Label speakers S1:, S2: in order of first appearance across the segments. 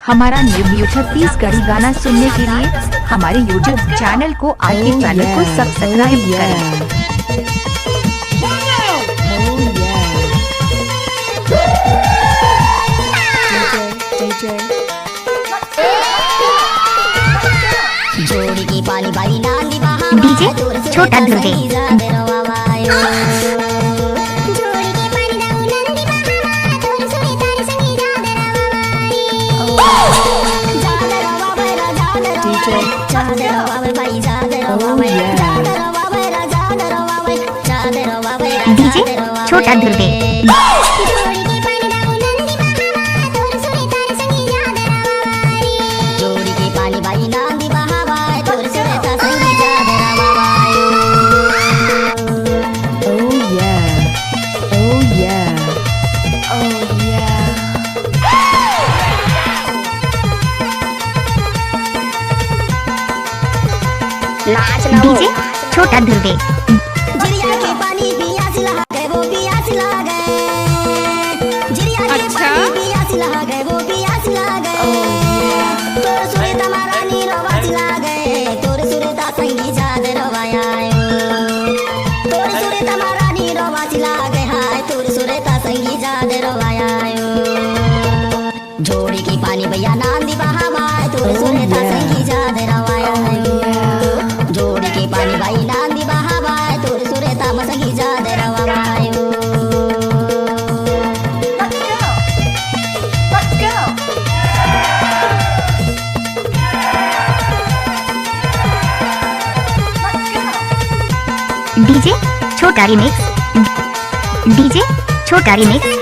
S1: हमारा न्यू छत्तीसगढ़ी गाना सुनने के लिए हमारे यूट्यूब चैनल को आगे चैनल को सब्सक्राइब करें।
S2: डीजे छोटा ध्रुवे डीजे छोटा ध्रुवे डीजे छोटा ध्रुवे
S3: जोड़ी की पानी भैया नांदी बहावाए तोर सुरेता संगी जाद रवाया जोड़ी की पानी भाई नांदी बहावाए तोर सुरेता मसंगी जाद रवाया
S2: डीजे छोटा रिमिक्स डीजे छोटा रिमिक्स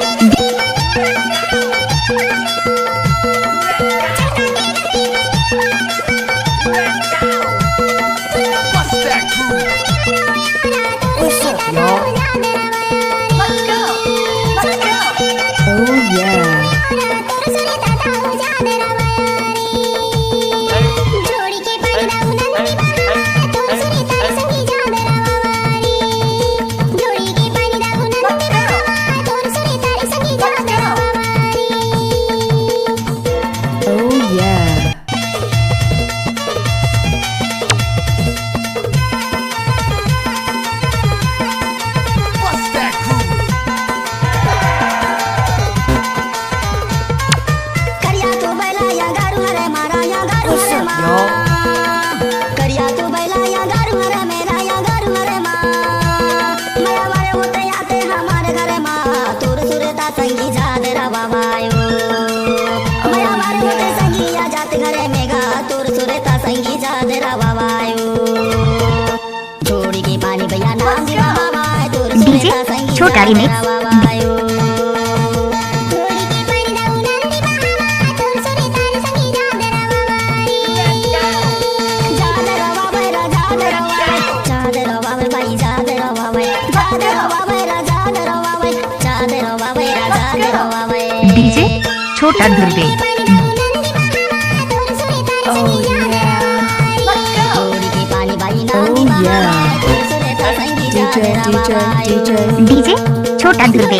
S2: जोड़ी की पानी भैया नाम डीजे छोटा रिमिक्स डीजे छोटा ध्रुवे डीजे छोटा ध्रुवे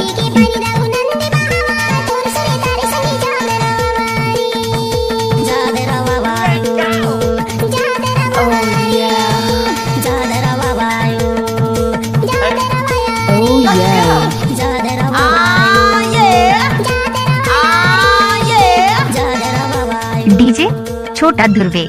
S2: डीजे छोटा ध्रुवे।